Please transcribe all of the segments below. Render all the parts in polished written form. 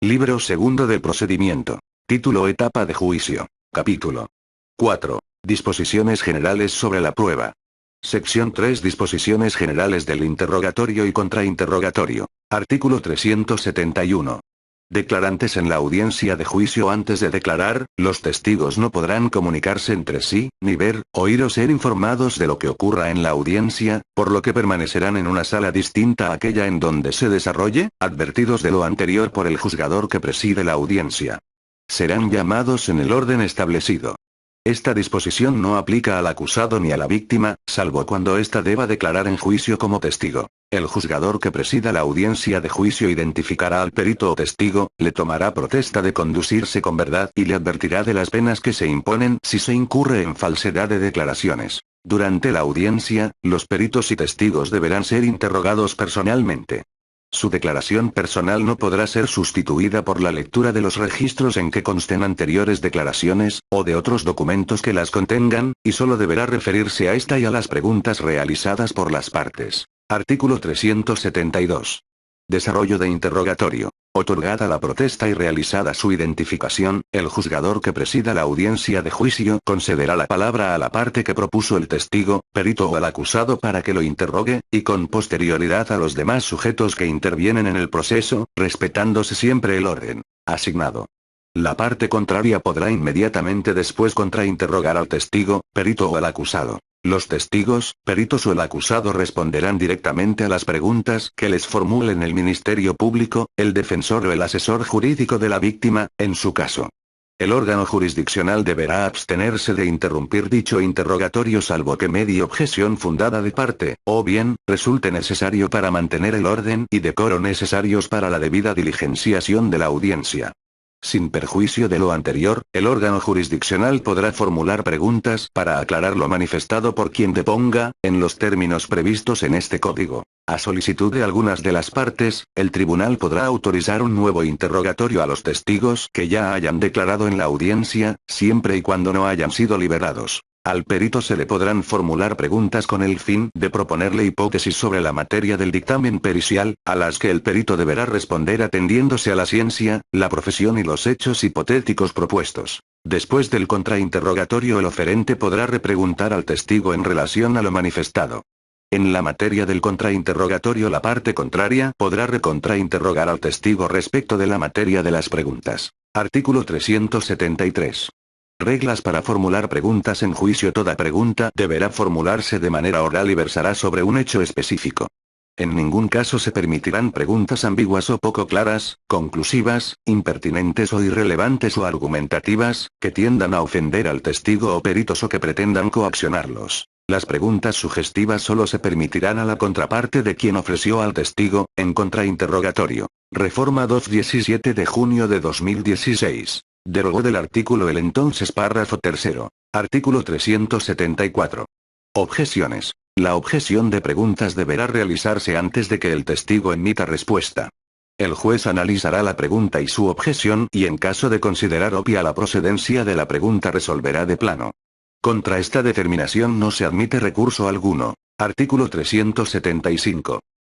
Libro segundo del procedimiento. Título: Etapa de juicio. Capítulo 4. Disposiciones generales sobre la prueba. Sección 3. Disposiciones generales del interrogatorio y contrainterrogatorio. Artículo 371. Declarantes en la audiencia de juicio. Antes de declarar, los testigos no podrán comunicarse entre sí, ni ver, oír o ser informados de lo que ocurra en la audiencia, por lo que permanecerán en una sala distinta a aquella en donde se desarrolle, advertidos de lo anterior por el juzgador que preside la audiencia. Serán llamados en el orden establecido. Esta disposición no aplica al acusado ni a la víctima, salvo cuando ésta deba declarar en juicio como testigo. El juzgador que presida la audiencia de juicio identificará al perito o testigo, le tomará protesta de conducirse con verdad y le advertirá de las penas que se imponen si se incurre en falsedad de declaraciones. Durante la audiencia, los peritos y testigos deberán ser interrogados personalmente. Su declaración personal no podrá ser sustituida por la lectura de los registros en que consten anteriores declaraciones, o de otros documentos que las contengan, y solo deberá referirse a esta y a las preguntas realizadas por las partes. Artículo 372. Desarrollo de interrogatorio. Otorgada la protesta y realizada su identificación, el juzgador que presida la audiencia de juicio concederá la palabra a la parte que propuso el testigo, perito o al acusado para que lo interrogue, y con posterioridad a los demás sujetos que intervienen en el proceso, respetándose siempre el orden asignado. La parte contraria podrá inmediatamente después contrainterrogar al testigo, perito o al acusado. Los testigos, peritos o el acusado responderán directamente a las preguntas que les formulen el Ministerio Público, el defensor o el asesor jurídico de la víctima, en su caso. El órgano jurisdiccional deberá abstenerse de interrumpir dicho interrogatorio salvo que medie objeción fundada de parte, o bien, resulte necesario para mantener el orden y decoro necesarios para la debida diligenciación de la audiencia. Sin perjuicio de lo anterior, el órgano jurisdiccional podrá formular preguntas para aclarar lo manifestado por quien deponga, en los términos previstos en este código. A solicitud de algunas de las partes, el tribunal podrá autorizar un nuevo interrogatorio a los testigos que ya hayan declarado en la audiencia, siempre y cuando no hayan sido liberados. Al perito se le podrán formular preguntas con el fin de proponerle hipótesis sobre la materia del dictamen pericial, a las que el perito deberá responder atendiéndose a la ciencia, la profesión y los hechos hipotéticos propuestos. Después del contrainterrogatorio, el oferente podrá repreguntar al testigo en relación a lo manifestado. En la materia del contrainterrogatorio, la parte contraria podrá recontrainterrogar al testigo respecto de la materia de las preguntas. Artículo 373. Reglas para formular preguntas en juicio. Toda pregunta deberá formularse de manera oral y versará sobre un hecho específico. En ningún caso se permitirán preguntas ambiguas o poco claras, conclusivas, impertinentes o irrelevantes o argumentativas, que tiendan a ofender al testigo o peritos o que pretendan coaccionarlos. Las preguntas sugestivas solo se permitirán a la contraparte de quien ofreció al testigo, en contrainterrogatorio. Reforma 217 de junio de 2016. Derogó del artículo el entonces párrafo tercero. Artículo 374. Objeciones. La objeción de preguntas deberá realizarse antes de que el testigo emita respuesta. El juez analizará la pregunta y su objeción y en caso de considerar obvia la procedencia de la pregunta resolverá de plano. Contra esta determinación no se admite recurso alguno. Artículo 375.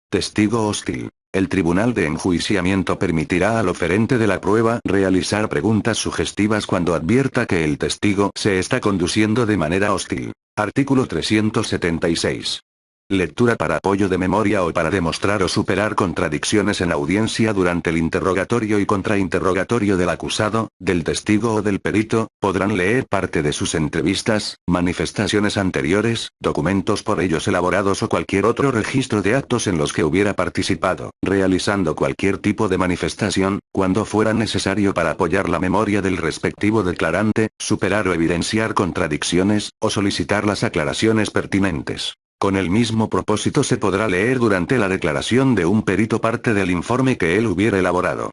Testigo hostil. El tribunal de enjuiciamiento permitirá al oferente de la prueba realizar preguntas sugestivas cuando advierta que el testigo se está conduciendo de manera hostil. Artículo 376. Lectura para apoyo de memoria o para demostrar o superar contradicciones en audiencia durante el interrogatorio y contrainterrogatorio del acusado, del testigo o del perito, podrán leer parte de sus entrevistas, manifestaciones anteriores, documentos por ellos elaborados o cualquier otro registro de actos en los que hubiera participado, realizando cualquier tipo de manifestación, cuando fuera necesario para apoyar la memoria del respectivo declarante, superar o evidenciar contradicciones, o solicitar las aclaraciones pertinentes. Con el mismo propósito se podrá leer durante la declaración de un perito parte del informe que él hubiera elaborado.